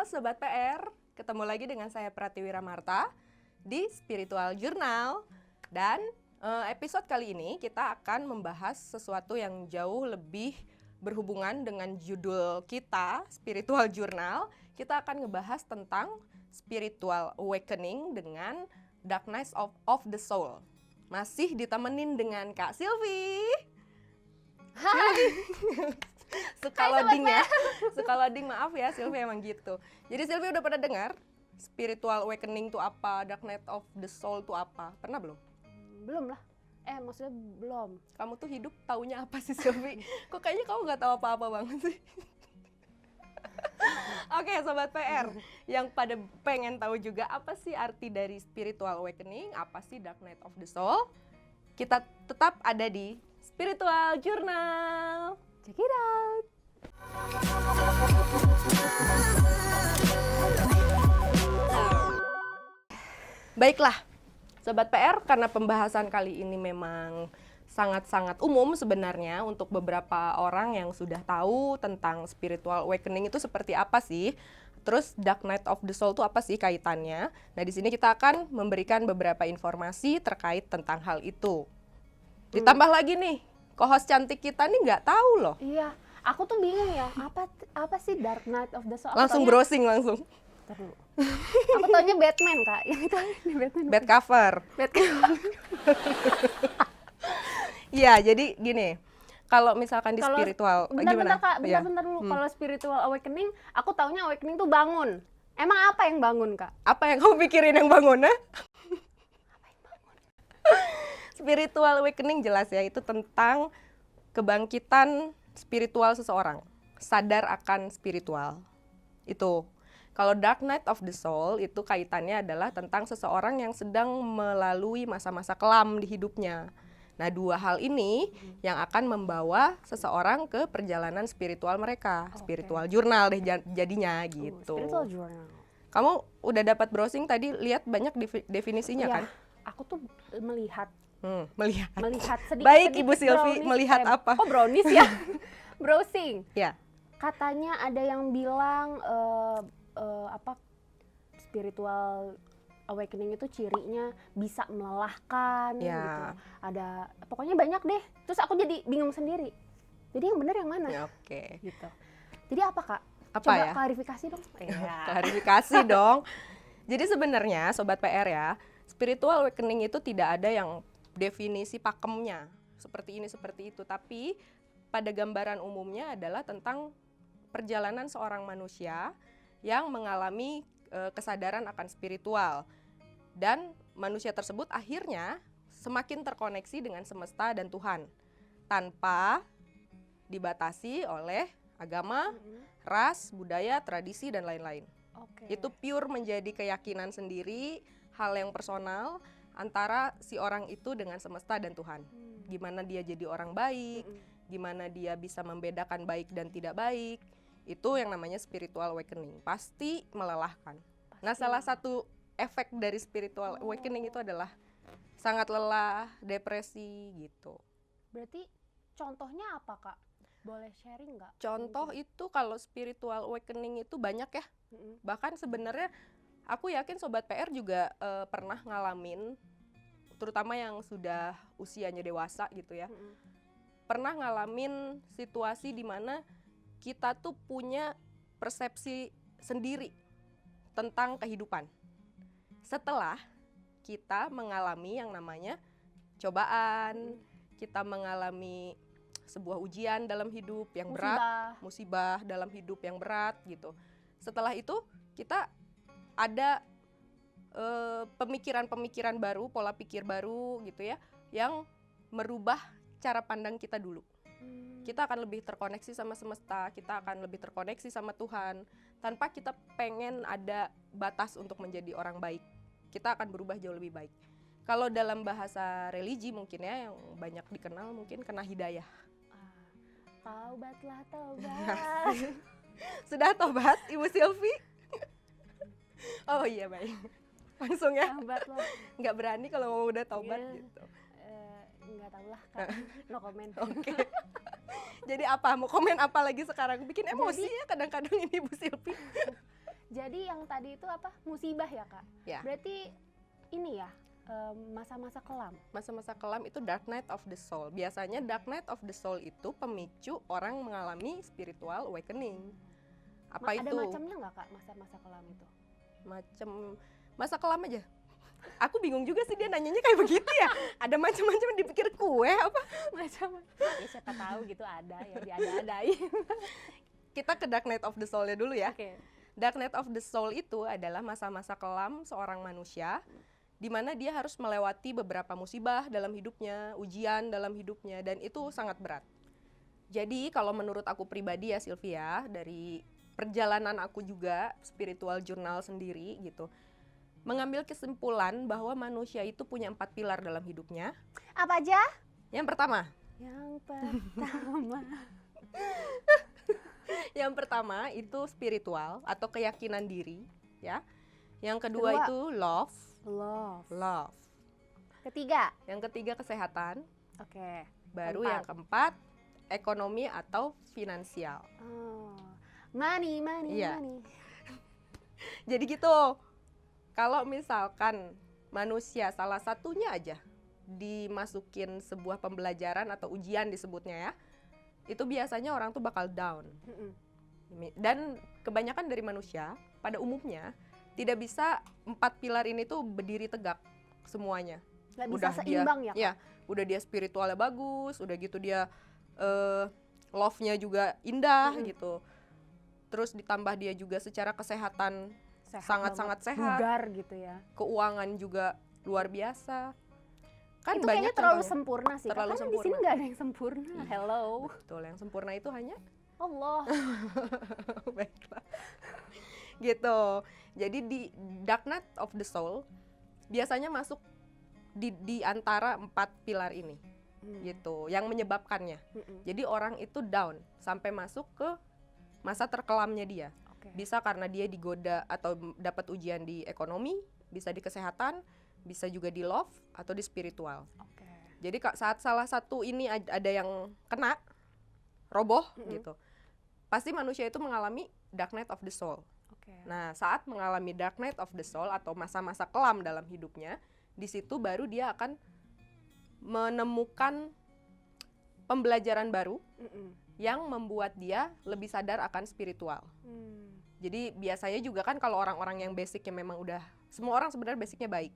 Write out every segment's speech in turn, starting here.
Halo Sobat PR, ketemu lagi dengan saya Pratiwi Ramarta di Spiritual Journal. Dan episode kali ini kita akan membahas sesuatu yang jauh lebih berhubungan dengan judul kita, Spiritual Journal. Kita akan ngebahas tentang Spiritual Awakening dengan Darkness of the Soul. Masih ditemenin dengan Kak Silvi. Hai. Suka loading ya, suka loading, maaf ya Silvi, emang gitu. Jadi Silvi udah pernah dengar Spiritual Awakening itu apa, Dark Night of the Soul itu apa? Pernah belum? Belum lah. Maksudnya belum. Kamu tuh hidup taunya apa sih Silvi? Kok kayaknya kamu nggak tahu apa-apa banget sih? Oke, Sobat PR, yang pada pengen tahu juga apa sih arti dari Spiritual Awakening, apa sih Dark Night of the Soul, kita tetap ada di Spiritual Journal. Check it out. Baiklah, Sobat PR, karena pembahasan kali ini memang sangat-sangat umum sebenarnya untuk beberapa orang yang sudah tahu tentang Spiritual Awakening itu seperti apa sih. Terus Dark Night of the Soul itu apa sih kaitannya? Nah, di sini kita akan memberikan beberapa informasi terkait tentang hal itu. Ditambah lagi nih, co-host cantik kita nih nggak tahu loh. Iya, aku tuh bingung ya, apa sih Dark Night of the Soul? Langsung browsing langsung. Terus. Aku taunya Batman, Kak. Yang itu Batman. Bad cover. Iya, jadi gini. Kalau misalkan di spiritual, bentar, gimana? Kak, bentar dulu. Kalau Spiritual Awakening, aku taunya awakening tuh bangun. Emang apa yang bangun, Kak? Apa yang kamu pikirin yang bangun, ya? Spiritual Awakening jelas ya, itu tentang kebangkitan spiritual seseorang, sadar akan spiritual. Itu. Kalau Dark Night of the Soul itu kaitannya adalah tentang seseorang yang sedang melalui masa-masa kelam di hidupnya. Nah, dua hal ini yang akan membawa seseorang ke perjalanan spiritual mereka. Spiritual journal deh jadinya gitu. Spiritual journal. Kamu udah dapat browsing tadi, lihat banyak definisinya kan? Aku tuh melihat sedikit. Baik, Ibu Silvi, melihat apa? Oh, brownies ya. Browsing. Ya. Katanya ada yang bilang spiritual awakening itu cirinya bisa melelahkan gitu. Ada pokoknya banyak deh. Terus aku jadi bingung sendiri. Jadi yang benar yang mana? Ya, oke. Gitu. Jadi apa, Kak? Apa Coba ya? klarifikasi dong. Klarifikasi dong. Jadi sebenarnya Sobat PR ya, Spiritual Awakening itu tidak ada yang definisi pakemnya seperti ini seperti itu, tapi pada gambaran umumnya adalah tentang perjalanan seorang manusia yang mengalami kesadaran akan spiritual, dan manusia tersebut akhirnya semakin terkoneksi dengan semesta dan Tuhan tanpa dibatasi oleh agama, ras, budaya, tradisi, dan lain-lain. Itu pure menjadi keyakinan sendiri, hal yang personal antara si orang itu dengan semesta dan Tuhan. Gimana dia jadi orang baik, gimana dia bisa membedakan baik dan tidak baik, itu yang namanya Spiritual Awakening. Pasti melelahkan. Nah, salah satu efek dari Spiritual Awakening itu adalah sangat lelah, depresi gitu. Berarti contohnya apa, Kak? Boleh sharing nggak? Contoh itu kalau Spiritual Awakening itu banyak ya. Bahkan sebenarnya aku yakin Sobat PR juga pernah ngalamin, terutama yang sudah usianya dewasa gitu ya. Pernah ngalamin situasi di mana kita tuh punya persepsi sendiri tentang kehidupan. Setelah kita mengalami yang namanya cobaan, kita mengalami sebuah ujian dalam hidup yang berat, musibah dalam hidup yang berat gitu. Setelah itu kita ada pemikiran-pemikiran baru, pola pikir baru gitu ya, yang merubah cara pandang kita dulu. Kita akan lebih terkoneksi sama semesta, kita akan lebih terkoneksi sama Tuhan, tanpa kita pengen ada batas untuk menjadi orang baik. Kita akan berubah jauh lebih baik. Kalau dalam bahasa religi mungkin ya, yang banyak dikenal mungkin kena hidayah. Taubatlah, taubat. Sudah tobat, Ibu Silvi? Oh iya, baik. Langsung ya? Taubat loh. Nggak berani kalau mau udah tobat gitu. Nggak tahu lah, Kak. No comment. Oke. Jadi apa? Mau komen apa lagi sekarang? Bikin emosi ya kadang-kadang ini Bu Silvi. Jadi yang tadi itu apa? Musibah ya, Kak? Ya. Berarti ini ya, masa-masa kelam. Masa-masa kelam itu dark night of the soul. Biasanya dark night of the soul itu pemicu orang mengalami spiritual awakening. Apa Ada itu? macamnya nggak, Kak, masa-masa kelam itu? Masa kelam aja. Aku bingung juga sih dia nanyanya kayak begitu ya. Ada macam-macam dipikir kue apa? Macam-macam. Ya siapa tahu gitu ada ya, diada-adain. Kita ke dark night of the soul-nya dulu ya. Oke. Dark night of the soul itu adalah masa-masa kelam seorang manusia di mana dia harus melewati beberapa musibah dalam hidupnya, ujian dalam hidupnya, dan itu sangat berat. Jadi kalau menurut aku pribadi ya Sylvia, dari perjalanan aku juga spiritual journal sendiri gitu, mengambil kesimpulan bahwa manusia itu punya 4 pilar dalam hidupnya. Apa aja? Yang pertama, yang pertama itu spiritual atau keyakinan diri, ya. Yang kedua itu love. Ketiga. Yang ketiga kesehatan. Oke. Baru yang keempat ekonomi atau finansial. Oh. Money. Iya. Jadi gitu. Kalau misalkan manusia salah satunya aja dimasukin sebuah pembelajaran atau ujian disebutnya ya, itu biasanya orang tuh bakal down. Dan kebanyakan dari manusia pada umumnya tidak bisa 4 pilar ini tuh berdiri tegak semuanya. Gak bisa seimbang ya, Kak? Ya, udah dia spiritualnya bagus, udah gitu dia love-nya juga indah gitu. Terus ditambah dia juga secara kesehatan sangat-sangat sehat. Bugar gitu ya. Keuangan juga luar biasa. Kan itu banyak kayaknya terlalu contohnya. sempurna sih. Terlalu Karena sempurna. di sini nggak ada yang sempurna. Hello. Betul, yang sempurna itu hanya Allah. baiklah. Gitu. Jadi di dark night of the soul biasanya masuk di antara 4 pilar ini. Gitu, yang menyebabkannya. Jadi orang itu down sampai masuk ke masa terkelamnya dia. Bisa karena dia digoda atau dapat ujian di ekonomi, bisa di kesehatan, bisa juga di love atau di spiritual. Jadi saat salah satu ini ada yang kena, roboh gitu, pasti manusia itu mengalami dark night of the soul. Nah, saat mengalami dark night of the soul atau masa-masa kelam dalam hidupnya, di situ baru dia akan menemukan pembelajaran baru yang membuat dia lebih sadar akan spiritual. Jadi biasanya juga kan kalau orang-orang yang basicnya memang udah, semua orang sebenarnya basicnya baik,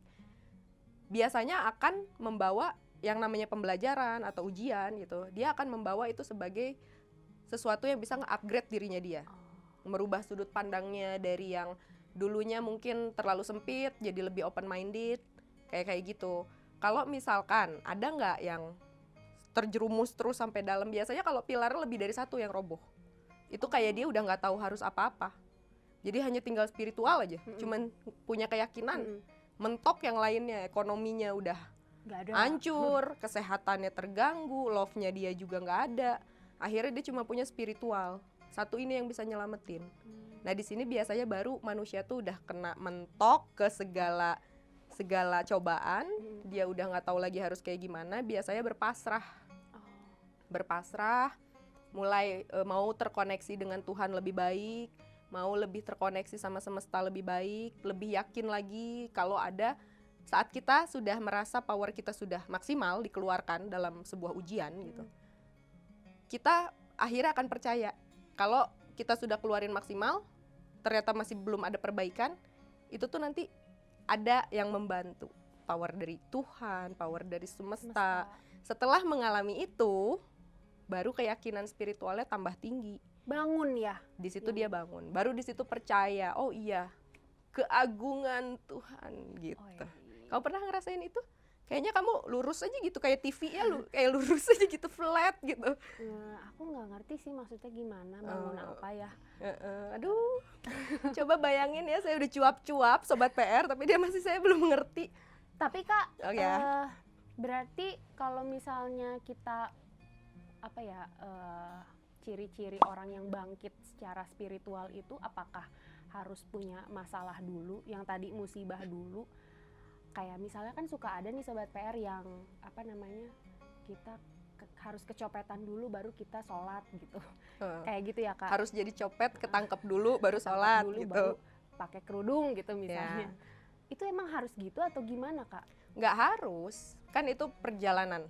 biasanya akan membawa yang namanya pembelajaran atau ujian gitu, dia akan membawa itu sebagai sesuatu yang bisa nge-upgrade dirinya dia. Merubah sudut pandangnya dari yang dulunya mungkin terlalu sempit jadi lebih open minded, kayak gitu. Kalau misalkan ada nggak yang terjerumus terus sampai dalam, biasanya kalau pilarnya lebih dari satu yang roboh, itu kayak dia udah nggak tahu harus apa-apa, jadi hanya tinggal spiritual aja, cuman punya keyakinan, mentok yang lainnya, ekonominya udah hancur, kesehatannya terganggu, love-nya dia juga nggak ada, akhirnya dia cuma punya spiritual. Satu ini yang bisa nyelamatin. Nah di sini biasanya baru manusia tuh udah kena mentok ke segala cobaan, dia udah nggak tahu lagi harus kayak gimana, biasanya berpasrah, mulai mau terkoneksi dengan Tuhan lebih baik, mau lebih terkoneksi sama semesta lebih baik, lebih yakin lagi kalau ada saat kita sudah merasa power kita sudah maksimal dikeluarkan dalam sebuah ujian gitu, kita akhirnya akan percaya kalau kita sudah keluarin maksimal, ternyata masih belum ada perbaikan, itu tuh nanti ada yang membantu, power dari Tuhan, power dari semesta. Setelah mengalami itu, baru keyakinan spiritualnya tambah tinggi. Bangun ya. Di situ dia bangun. Baru di situ percaya, oh iya, keagungan Tuhan gitu. Oh, iya. Kamu pernah ngerasain itu? Kayaknya kamu lurus aja gitu, kayak TV ya, kayak lurus aja gitu, flat gitu. Nah, aku nggak ngerti sih maksudnya gimana, bangun apa ya. Aduh, coba bayangin ya, saya udah cuap-cuap Sobat PR, tapi dia masih saya belum mengerti. Tapi Kak, berarti kalau misalnya kita, ciri-ciri orang yang bangkit secara spiritual itu, apakah harus punya masalah dulu, yang tadi musibah dulu? Kayak misalnya kan suka ada nih Sobat PR yang kita harus kecopetan dulu baru kita sholat gitu. Kayak gitu ya Kak. Harus jadi copet, ketangkep dulu baru sholat gitu. Baru pakai kerudung gitu Ya. misalnya. Itu emang harus gitu atau gimana, Kak? Nggak harus, kan itu perjalanan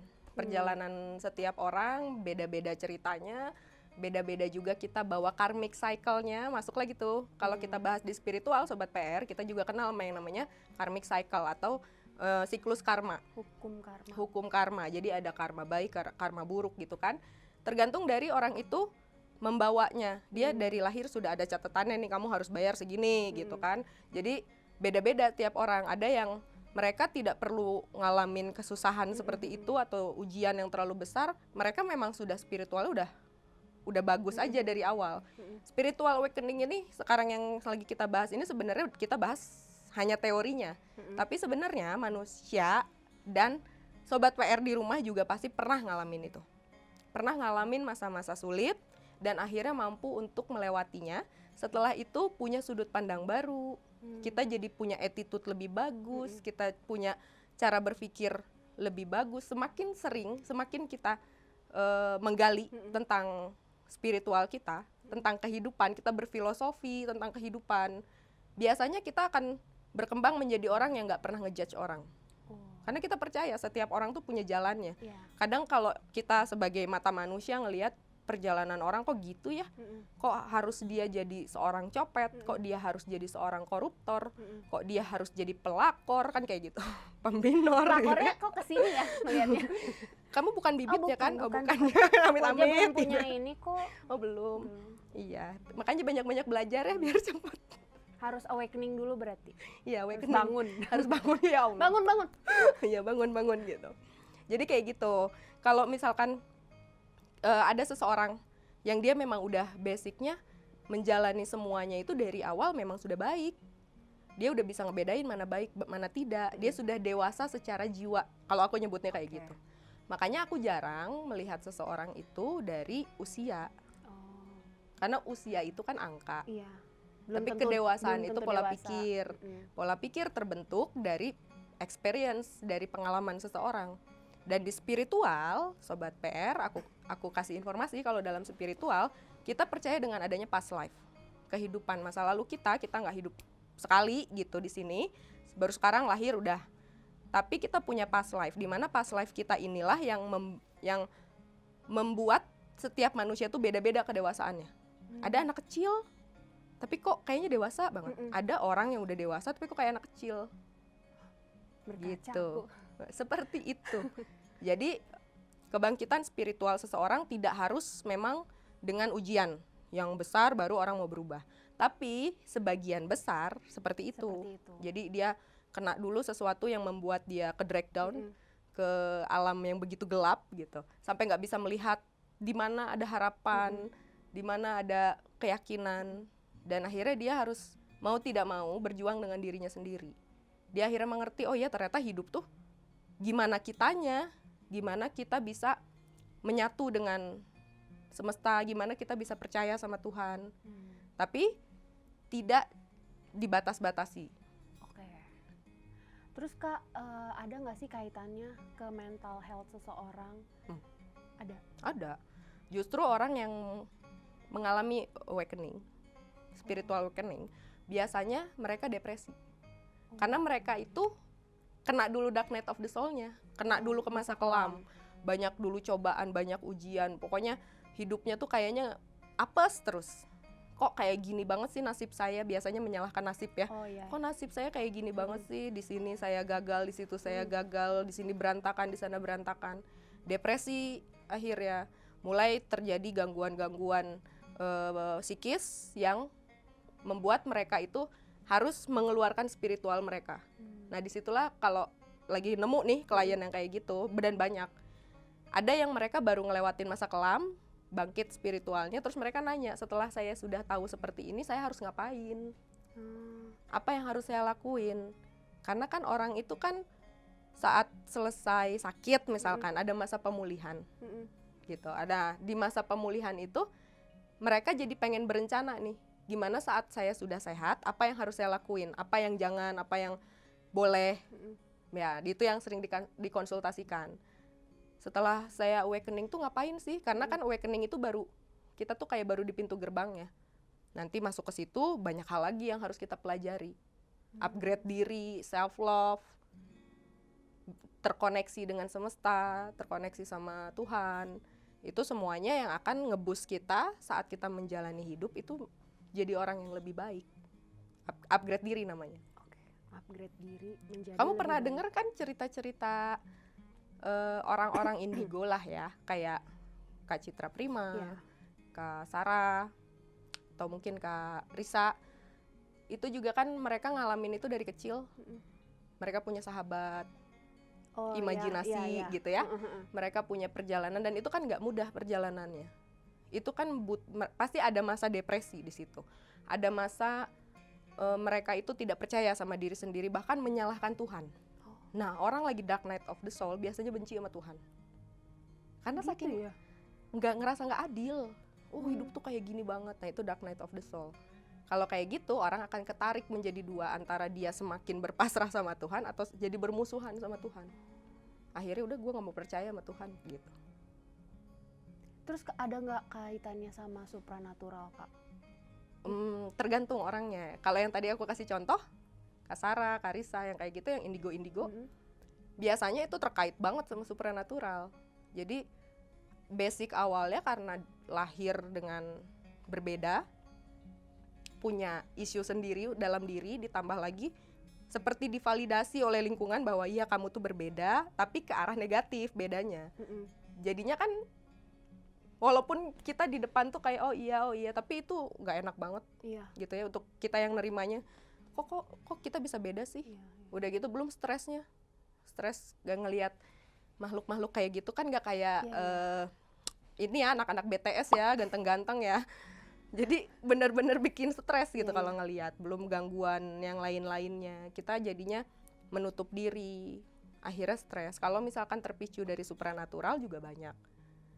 setiap orang, beda-beda ceritanya, beda-beda juga kita bawa karmic cycle-nya, masuk lagi tuh. Kalau kita bahas di spiritual, Sobat PR, kita juga kenal sama yang namanya karmic cycle atau siklus karma, Hukum karma. hukum karma. Jadi ada karma baik, karma buruk gitu kan. Tergantung dari orang itu membawanya. Dia dari lahir sudah ada catatannya nih, kamu harus bayar segini gitu kan. Jadi beda-beda tiap orang. Ada yang mereka tidak perlu ngalamin kesusahan seperti itu atau ujian yang terlalu besar. Mereka memang sudah spiritualnya udah bagus aja dari awal. Spiritual awakening ini sekarang yang lagi kita bahas ini sebenarnya kita bahas hanya teorinya. Tapi sebenarnya manusia dan Sobat PR di rumah juga pasti pernah ngalamin itu. Pernah ngalamin masa-masa sulit dan akhirnya mampu untuk melewatinya. Setelah itu punya sudut pandang baru. Kita jadi punya attitude lebih bagus, kita punya cara berpikir lebih bagus. Semakin sering, semakin kita menggali tentang spiritual kita, tentang kehidupan, kita berfilosofi tentang kehidupan. Biasanya kita akan berkembang menjadi orang yang nggak pernah ngejudge orang. Karena kita percaya setiap orang tuh punya jalannya. Kadang kalau kita sebagai mata manusia ngelihat perjalanan orang kok gitu ya, kok harus dia jadi seorang copet, kok dia harus jadi seorang koruptor, kok dia harus jadi pelakor, kan kayak gitu, pembinor. Pelakornya kok kesini ya melihatnya? Kamu bukan bibit ya kan? Oh bukan, Dia amit-amit. belum punya ini kok. Oh belum. Iya, makanya banyak-banyak belajar ya biar cepat. Harus awakening dulu berarti. Iya, Harus awakening. bangun. Harus bangun ya Allah. Bangun. Iya, bangun gitu. Jadi kayak gitu. Kalau misalkan ada seseorang yang dia memang udah basicnya menjalani semuanya itu dari awal memang sudah baik. Dia udah bisa ngebedain mana baik, mana tidak. Dia sudah dewasa secara jiwa. Kalau aku nyebutnya kayak gitu. Makanya aku jarang melihat seseorang itu dari usia. Karena usia itu kan angka. Iya. Tapi kedewasaan itu pola pikir. Pola pikir terbentuk dari experience, dari pengalaman seseorang. Dan di spiritual, Sobat PR, aku kasih informasi kalau dalam spiritual, kita percaya dengan adanya past life. Kehidupan masa lalu kita nggak hidup sekali gitu di sini. Baru sekarang lahir udah. Tapi kita punya past life, di mana past life kita inilah yang membuat setiap manusia tuh beda-beda kedewasaannya. Ada anak kecil, tapi kok kayaknya dewasa banget. Ada orang yang udah dewasa, tapi kok kayak anak kecil. Berkaca Gitu. aku. Seperti itu. Jadi kebangkitan spiritual seseorang tidak harus memang dengan ujian yang besar baru orang mau berubah. Tapi sebagian besar seperti itu. Jadi dia kena dulu sesuatu yang membuat dia ke drag down ke alam yang begitu gelap gitu. Sampai nggak bisa melihat di mana ada harapan, di mana ada keyakinan. Dan akhirnya dia harus mau tidak mau berjuang dengan dirinya sendiri. Dia akhirnya mengerti, oh iya ternyata hidup tuh gimana kitanya, gimana kita bisa menyatu dengan semesta, gimana kita bisa percaya sama Tuhan. Tapi tidak dibatas-batasi. Oke. Terus Kak, ada nggak sih kaitannya ke mental health seseorang? Ada. Justru orang yang mengalami awakening, spiritual awakening, biasanya mereka depresi. Karena mereka itu kena dulu dark night of the soul-nya, kena dulu ke masa kelam. Banyak dulu cobaan, banyak ujian, pokoknya hidupnya tuh kayaknya apes terus. Kok kayak gini banget sih nasib saya, biasanya menyalahkan nasib ya. Kok nasib saya kayak gini banget sih, di sini saya gagal, di situ saya gagal, di sini berantakan, di sana berantakan. Depresi akhirnya mulai terjadi gangguan-gangguan psikis yang membuat mereka itu harus mengeluarkan spiritual mereka. Nah disitulah kalau lagi nemu nih klien yang kayak gitu, dan banyak. Ada yang mereka baru ngelewatin masa kelam, bangkit spiritualnya, terus mereka nanya, setelah saya sudah tahu seperti ini, saya harus ngapain? Apa yang harus saya lakuin? Karena kan orang itu kan saat selesai sakit misalkan, ada masa pemulihan. Gitu. Ada di masa pemulihan itu, mereka jadi pengen berencana nih, gimana saat saya sudah sehat, apa yang harus saya lakuin? Apa yang jangan, apa yang boleh? Ya, itu yang sering dikonsultasikan. Setelah saya awakening tuh ngapain sih? Karena kan awakening itu baru, kita tuh kayak baru di pintu gerbangnya. Nanti masuk ke situ banyak hal lagi yang harus kita pelajari. Upgrade diri, self love, terkoneksi dengan semesta, terkoneksi sama Tuhan. Itu semuanya yang akan nge-boost kita saat kita menjalani hidup itu jadi orang yang lebih baik. Upgrade diri namanya. Oke, upgrade diri menjadi Kamu lebih pernah baik. dengar kan cerita-cerita orang-orang indigo lah ya, kayak Kak Citra Prima, Iya. Kak Sarah, atau mungkin Kak Risa. Itu juga kan mereka ngalamin itu dari kecil. Mereka punya sahabat, Oh, iya, imajinasi iya, iya. gitu ya. Mereka punya perjalanan dan itu kan nggak mudah perjalanannya. Itu kan pasti ada masa depresi di situ. Ada masa mereka itu tidak percaya sama diri sendiri, bahkan menyalahkan Tuhan. Nah, orang lagi dark night of the soul biasanya benci sama Tuhan. Karena Gitu saking ya? ngerasa nggak adil. Hidup tuh kayak gini banget. Nah, itu dark night of the soul. Kalau kayak gitu, orang akan ketarik menjadi dua, antara dia semakin berpasrah sama Tuhan atau jadi bermusuhan sama Tuhan. Akhirnya udah gue nggak mau percaya sama Tuhan gitu. Terus ada nggak kaitannya sama supranatural, Kak? Tergantung orangnya. Kalau yang tadi aku kasih contoh, Kak Sarah, Kak Risa, yang kayak gitu, yang indigo-indigo, biasanya itu terkait banget sama supranatural. Jadi basic awalnya karena lahir dengan berbeda, punya isu sendiri dalam diri, ditambah lagi seperti divalidasi oleh lingkungan bahwa iya kamu tuh berbeda, tapi ke arah negatif bedanya. Jadinya kan walaupun kita di depan tuh kayak oh iya, tapi itu nggak enak banget. Iya. Gitu ya, untuk kita yang nerimanya. Kok kita bisa beda sih? Iya. Udah gitu belum stresnya. Stres gak ngelihat makhluk-makhluk kayak gitu kan, gak kayak ini ya anak-anak BTS ya, ganteng-ganteng ya. Jadi benar-benar bikin stres gitu kalau ngelihat. Belum gangguan yang lain-lainnya. Kita jadinya menutup diri. Akhirnya stres. Kalau misalkan terpicu dari supranatural juga banyak.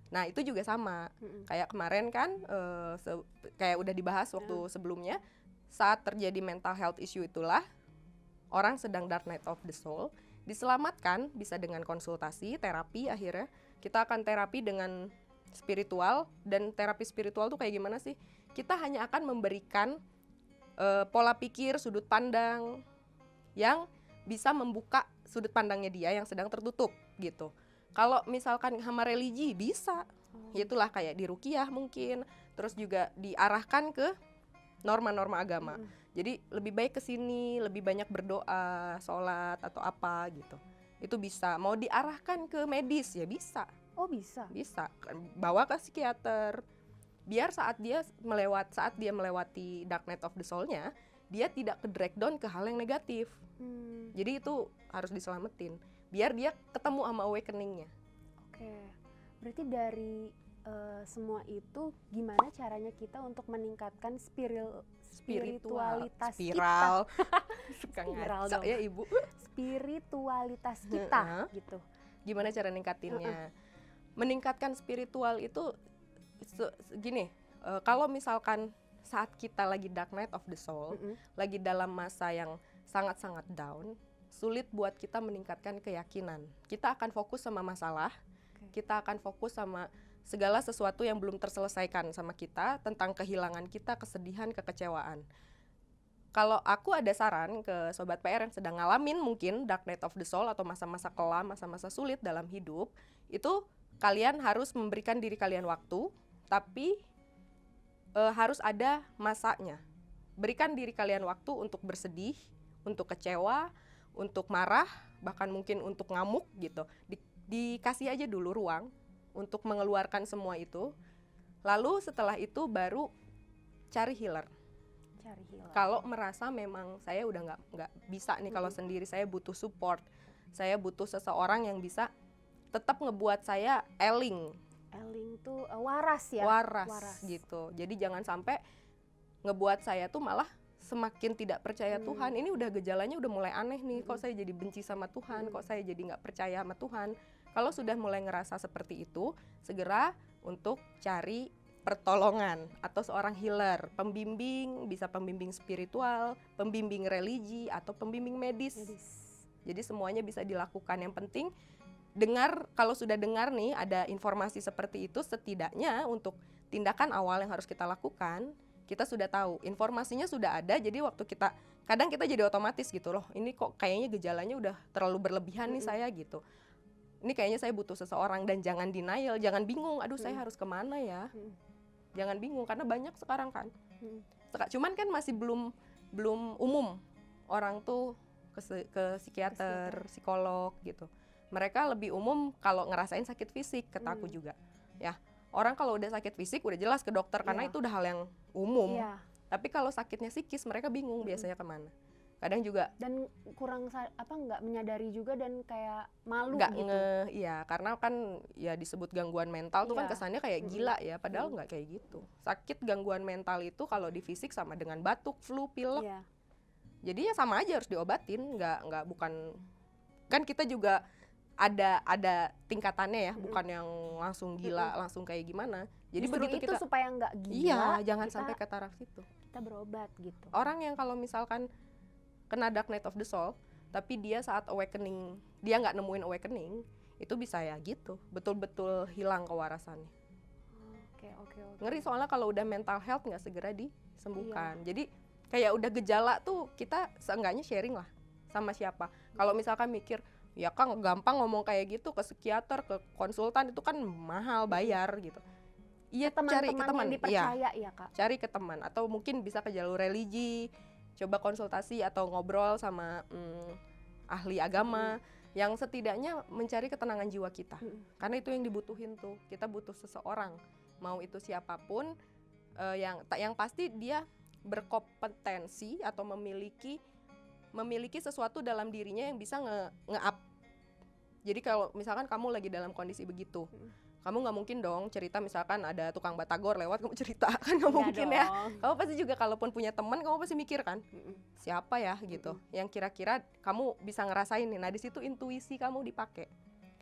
Nah, itu juga sama. Kayak kemarin kan kayak udah dibahas waktu sebelumnya, saat terjadi mental health issue itulah orang sedang dark night of the soul, diselamatkan bisa dengan konsultasi, terapi. Akhirnya kita akan terapi dengan spiritual. Dan terapi spiritual tuh kayak gimana sih? Kita hanya akan memberikan pola pikir, sudut pandang yang bisa membuka sudut pandangnya dia yang sedang tertutup gitu. Kalau misalkan sama religi bisa, itulah kayak di ruqyah mungkin, terus juga diarahkan ke norma-norma agama. Jadi lebih baik ke sini, lebih banyak berdoa, sholat atau apa gitu. Itu bisa. Mau diarahkan ke medis ya bisa. Oh, bisa. Bisa. Bawa ke psikiater. Biar saat dia melewati dark night of the soul-nya, dia tidak ke drag down ke hal yang negatif. Jadi itu harus diselamatin. Biar dia ketemu sama awakening-nya. Oke. Berarti dari semua itu gimana caranya kita untuk meningkatkan spiritualitas spiral. Suka Spiral ngaco dong. ya Ibu. Spiritualitas kita gitu. Gimana cara ningkatinnya? Meningkatkan spiritual itu gini, kalau misalkan saat kita lagi dark night of the soul, lagi dalam masa yang sangat-sangat down, sulit buat kita meningkatkan keyakinan. Kita akan fokus sama masalah, kita akan fokus sama segala sesuatu yang belum terselesaikan sama kita, tentang kehilangan kita, kesedihan, kekecewaan. Kalau aku ada saran ke Sobat PR yang sedang ngalamin mungkin dark night of the soul atau masa-masa kelam, masa-masa sulit dalam hidup, itu kalian harus memberikan diri kalian waktu, tapi harus ada masanya. Berikan diri kalian waktu untuk bersedih, untuk kecewa, untuk marah, bahkan mungkin untuk ngamuk gitu. Dikasih aja dulu ruang untuk mengeluarkan semua itu. Lalu setelah itu baru cari healer. Kalau merasa memang saya udah nggak bisa nih kalau sendiri, saya butuh support, saya butuh seseorang yang bisa tetap ngebuat saya eling tuh waras ya. Waras gitu. Jadi jangan sampai ngebuat saya tuh malah semakin tidak percaya Tuhan. Ini udah gejalanya udah mulai aneh nih. Kok saya jadi benci sama Tuhan? Kok saya jadi nggak percaya sama Tuhan? Kalau sudah mulai ngerasa seperti itu, segera untuk cari pertolongan atau seorang healer, pembimbing, bisa pembimbing spiritual, pembimbing religi, atau pembimbing medis. Jadi semuanya bisa dilakukan. Yang penting kalau sudah dengar nih ada informasi seperti itu, setidaknya untuk tindakan awal yang harus kita lakukan, Kita sudah tahu, informasinya sudah ada, jadi waktu kadang kita jadi otomatis gitu loh, ini kok kayaknya gejalanya udah terlalu berlebihan nih saya gitu. Ini kayaknya saya butuh seseorang, dan jangan denial, jangan bingung, aduh saya harus kemana ya. Jangan bingung, karena banyak sekarang kan. Cuman kan masih belum umum orang tuh ke psikiater, psikolog gitu. Mereka lebih umum kalau ngerasain sakit fisik, kata aku juga. Ya, orang kalau udah sakit fisik udah jelas ke dokter karena itu udah hal yang umum. Tapi kalau sakitnya psikis mereka bingung biasanya kemana. Kadang juga dan kurang nggak menyadari juga dan kayak malu nggak gitu. Iya, karena kan ya disebut gangguan mental tuh kan kesannya kayak gila ya, padahal nggak kayak gitu. Sakit gangguan mental itu kalau di fisik sama dengan batuk, flu, pilek. Jadi ya sama aja harus diobatin, nggak bukan kan kita juga ada tingkatannya ya, bukan yang langsung gila, langsung kayak gimana. Jadi justru begitu itu kita supaya nggak gila. Iya, jangan sampai ke taraf situ. Kita berobat gitu. Orang yang kalau misalkan kena dark night of the soul, tapi dia saat awakening, dia nggak nemuin awakening, itu bisa ya gitu, betul-betul hilang kewarasannya. Oke. Ngeri soalnya kalau udah mental health nggak segera disembuhkan. Jadi kayak udah gejala tuh kita seenggaknya sharing lah sama siapa. Kalau misalkan mikir, ya kan gampang ngomong kayak gitu ke psikiater, ke konsultan, itu kan mahal bayar gitu. Iya, cari ke teman, yang dipercaya ya Kak. Cari ke teman, atau mungkin bisa ke jalur religi, coba konsultasi atau ngobrol sama ahli agama yang setidaknya mencari ketenangan jiwa kita. Karena itu yang dibutuhin tuh, kita butuh seseorang, mau itu siapapun, yang pasti dia berkompetensi atau memiliki sesuatu dalam dirinya yang bisa nge-up. Jadi kalau misalkan kamu lagi dalam kondisi begitu, kamu nggak mungkin dong cerita misalkan ada tukang batagor lewat kamu cerita, kan nggak mungkin dong. ya. Kamu pasti juga kalaupun punya teman kamu pasti mikir kan, siapa ya gitu, yang kira-kira kamu bisa ngerasain nih. Nah di situ intuisi kamu dipakai,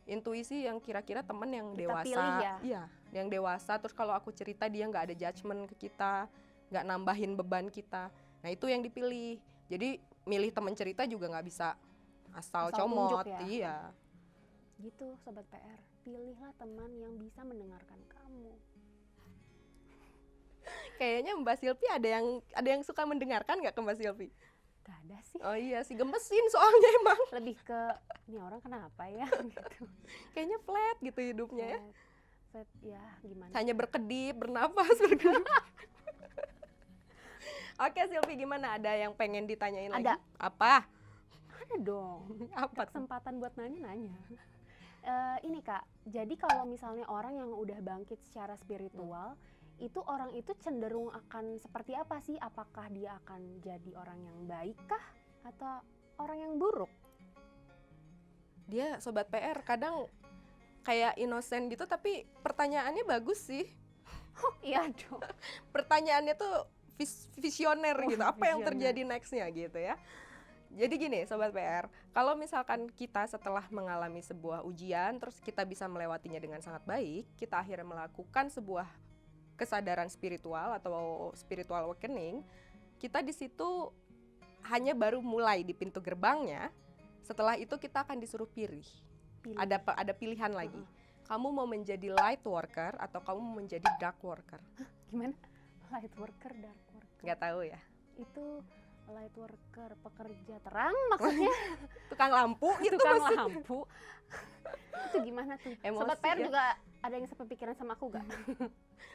intuisi yang kira-kira teman yang Kita dewasa, pilih ya. Iya, yang dewasa. Terus kalau aku cerita dia nggak ada judgement ke kita, nggak nambahin beban kita. Nah itu yang dipilih. Jadi milih teman cerita juga nggak bisa asal comot, tunjuk ya. Iya. Gitu Sobat PR, pilihlah teman yang bisa mendengarkan kamu. Kayaknya Mbak Silvi ada yang suka mendengarkan nggak ke Mbak Silvi? Gak ada sih. Oh iya sih, gemesin soalnya emang. Lebih ke, ini orang kenapa ya gitu. Kayaknya flat gitu hidupnya ya. Flat, ya gimana. Hanya berkedip, bernapas, berkedip. Oke Silvi, gimana? Ada yang pengen ditanyain lagi? Ada. Apa? Ada dong. Apa tuh? Kesempatan buat nanya. Ini Kak, jadi kalau misalnya orang yang udah bangkit secara spiritual, itu orang itu cenderung akan seperti apa sih? Apakah dia akan jadi orang yang baik kah? Atau orang yang buruk? Dia Sobat PR kadang kayak innocent gitu, tapi pertanyaannya bagus sih. Oh iya dong. Pertanyaannya tuh visioner gitu, apa yang visioner. terjadi nextnya gitu ya. Jadi gini Sobat PR, kalau misalkan kita setelah mengalami sebuah ujian, terus kita bisa melewatinya dengan sangat baik, kita akhirnya melakukan sebuah kesadaran spiritual atau spiritual awakening, kita di situ hanya baru mulai di pintu gerbangnya. Setelah itu kita akan disuruh pilih. Ada pilihan lagi. Kamu mau menjadi light worker atau kamu mau menjadi dark worker? Gimana? Light worker, dark worker. Nggak tahu ya. Itu light worker, pekerja terang maksudnya. Tukang lampu gitu. Tukang maksudnya. lampu. Itu gimana tuh? Emosi Sobat PR ya. juga ada yang sepikiran sama aku gak?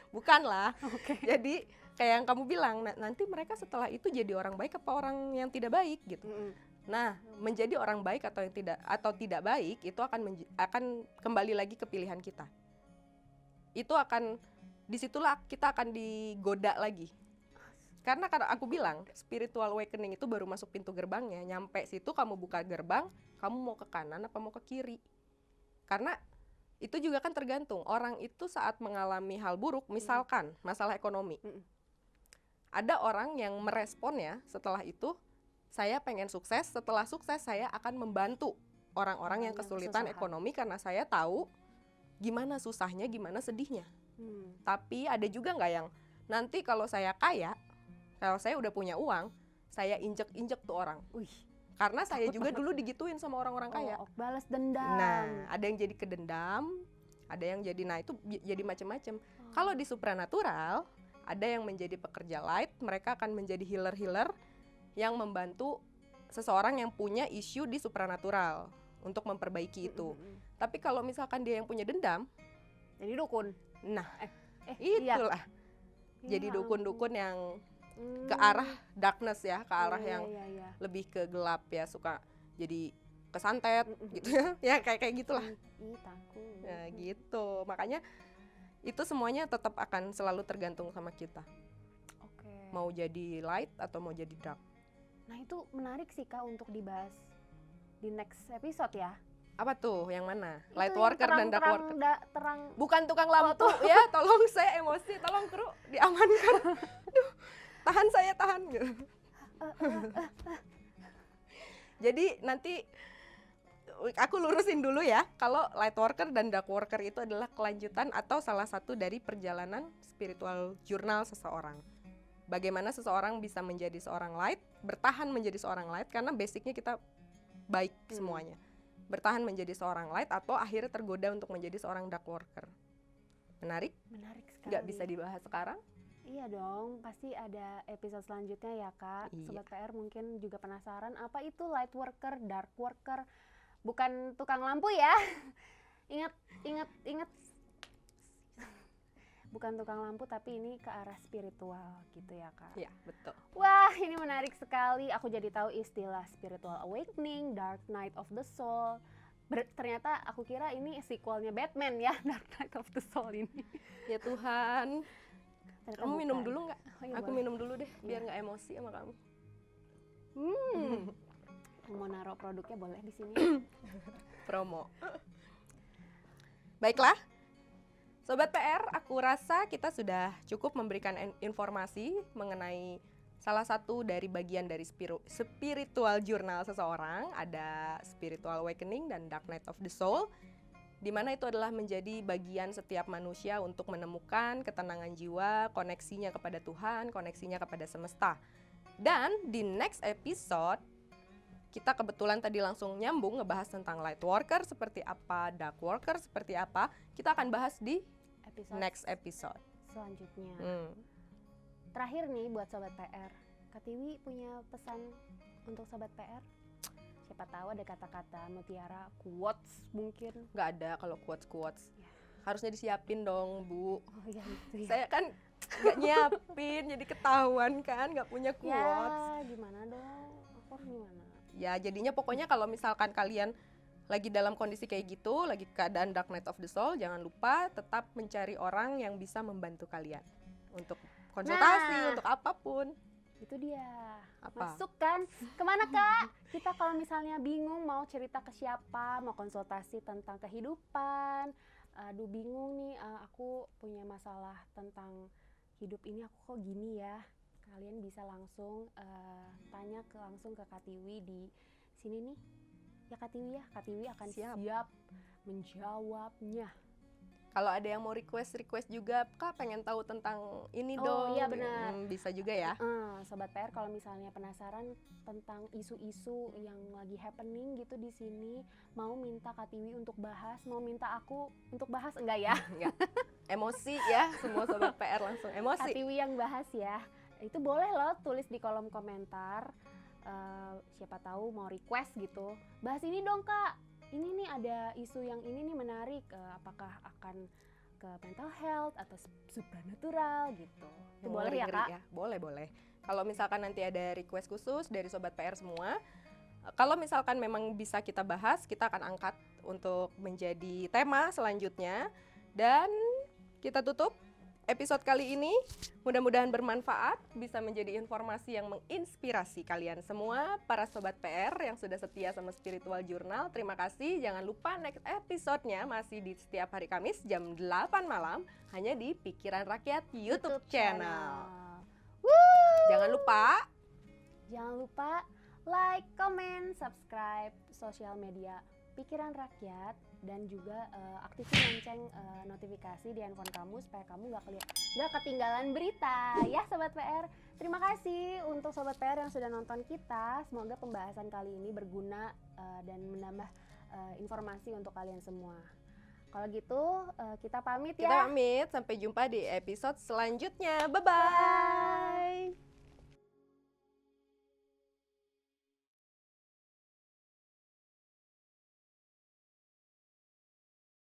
Bukan lah. Oke. Jadi kayak yang kamu bilang, nanti mereka setelah itu jadi orang baik apa orang yang tidak baik gitu. Nah, menjadi orang baik atau tidak baik itu akan kembali lagi ke pilihan kita. Itu akan disitulah kita akan digoda lagi. Karena aku bilang spiritual awakening itu baru masuk pintu gerbangnya. Nyampe situ kamu buka gerbang, kamu mau ke kanan apa mau ke kiri. Karena itu juga kan tergantung. Orang itu saat mengalami hal buruk, misalkan masalah ekonomi. Ada orang yang merespon ya setelah itu, saya pengen sukses, setelah sukses saya akan membantu orang-orang yang kesulitan ekonomi karena saya tahu gimana susahnya, gimana sedihnya. Tapi ada juga nggak yang nanti kalau saya kaya, kalau saya udah punya uang, saya injek-injek tuh orang. Karena saya juga dulu digituin sama orang-orang kaya. Balas dendam. Nah, ada yang jadi kedendam, ada yang jadi, nah itu jadi macam-macam. Kalau di supranatural, Ada yang menjadi pekerja light, mereka akan menjadi healer-healer yang membantu seseorang yang punya isu di supranatural untuk memperbaiki itu. Tapi kalau misalkan dia yang punya dendam, Jadi dukun. nah Iya. itulah jadi Ya dukun-dukun ampun. yang ke arah darkness ya, ke arah Iya, yang iya, iya. lebih ke gelap ya, suka jadi kesantet gitu ya. Ya kayak gitulah. Ih, takut. Ya gitu. Makanya itu semuanya tetap akan selalu tergantung sama kita. Oke. Mau jadi light atau mau jadi dark. Nah, itu menarik sih Kak untuk dibahas di next episode ya. Apa tuh? Yang mana? Itu Light yang worker dan dark worker. terang. Bukan tukang lampu ya, tolong saya emosi, tolong kru diamankan. Duh, tahan saya tahan gitu. Jadi nanti aku lurusin dulu ya, kalau light worker dan dark worker itu adalah kelanjutan atau salah satu dari perjalanan spiritual journal seseorang. Bagaimana seseorang bisa menjadi seorang light, bertahan menjadi seorang light karena basicnya kita baik semuanya. Bertahan menjadi seorang light atau akhirnya tergoda untuk menjadi seorang dark worker. Menarik? Menarik sekali. Nggak bisa dibahas sekarang? Iya dong, pasti ada episode selanjutnya ya Kak. Iya. Sobat PR mungkin juga penasaran apa itu light worker, dark worker. Bukan tukang lampu ya. Ingat. Bukan tukang lampu tapi ini ke arah spiritual gitu ya Kak. Iya, betul. Wah, ini menarik sekali. Aku jadi tahu istilah spiritual awakening, dark night of the soul. Ternyata aku kira ini sequelnya Batman ya, Dark Knight of the Soul ini. Ya Tuhan. Ternyata Kamu minum bukan. dulu nggak? Oh, iya, Aku boleh. minum dulu deh, biar nggak emosi sama kamu. Mau naruh produknya boleh di sini. Promo. Baiklah, Sobat PR, aku rasa kita sudah cukup memberikan informasi mengenai salah satu dari bagian dari spiritual journal seseorang. Ada spiritual awakening dan dark night of the soul, di mana itu adalah menjadi bagian setiap manusia untuk menemukan ketenangan jiwa, koneksinya kepada Tuhan, koneksinya kepada semesta. Dan di next episode, kita kebetulan tadi langsung nyambung ngebahas tentang light worker seperti apa, dark worker seperti apa. Kita akan bahas di next episode selanjutnya. Terakhir nih buat Sobat PR, Kak Tiwi punya pesan untuk Sobat PR? Siapa tahu ada kata-kata mutiara, quotes mungkin. Nggak ada kalau quotes. Ya. Harusnya disiapin dong, Bu. Oh iya gitu ya. Saya kan nggak nyiapin, jadi ketahuan kan nggak punya quotes. Ya gimana dong? Aku harus gimana? Ya jadinya pokoknya kalau misalkan kalian lagi dalam kondisi kayak gitu, lagi keadaan dark night of the soul, jangan lupa tetap mencari orang yang bisa membantu kalian untuk konsultasi, untuk apapun. Itu dia. Apa? Masuk kan? Kemana Kak? Kita kalau misalnya bingung mau cerita ke siapa, mau konsultasi tentang kehidupan, aduh bingung nih, aku punya masalah tentang hidup ini, aku kok gini ya. Kalian bisa langsung tanya langsung ke Kak Tiwi di sini nih. Ya Kak Tiwi ya, Kak Tiwi akan siap menjawabnya. Kalau ada yang mau request juga, Kak pengen tahu tentang ini dong. Oh iya benar. Bisa juga ya. Sobat PR kalau misalnya penasaran tentang isu-isu yang lagi happening gitu di sini, mau minta Kak Tiwi untuk bahas, mau minta aku untuk bahas enggak ya? Enggak. Emosi ya, semua Sobat PR langsung emosi. Kak Tiwi yang bahas ya. Itu boleh loh tulis di kolom komentar. Siapa tahu mau request gitu. Bahas ini dong Kak. Ini nih ada isu yang ini nih menarik, apakah akan ke mental health atau supranatural gitu. Itu boleh ya Kak? Ya? Boleh. Kalau misalkan nanti ada request khusus dari Sobat PR semua, kalau misalkan memang bisa kita bahas, kita akan angkat untuk menjadi tema selanjutnya. Dan kita tutup episode kali ini. Mudah-mudahan bermanfaat, bisa menjadi informasi yang menginspirasi kalian semua, para Sobat PR yang sudah setia sama Spiritual Journal. Terima kasih, jangan lupa next episode-nya masih di setiap hari Kamis jam 8 malam, hanya di Pikiran Rakyat YouTube channel. Jangan lupa like, comment, subscribe sosial media Pikiran Rakyat, dan juga aktifin lonceng notifikasi di handphone kamu supaya kamu nggak ketinggalan berita ya Sobat PR. Terima kasih untuk Sobat PR yang sudah nonton kita. Semoga pembahasan kali ini berguna dan menambah informasi untuk kalian semua. Kalau gitu kita pamit Kita ya. pamit, sampai jumpa di episode selanjutnya. Bye-bye.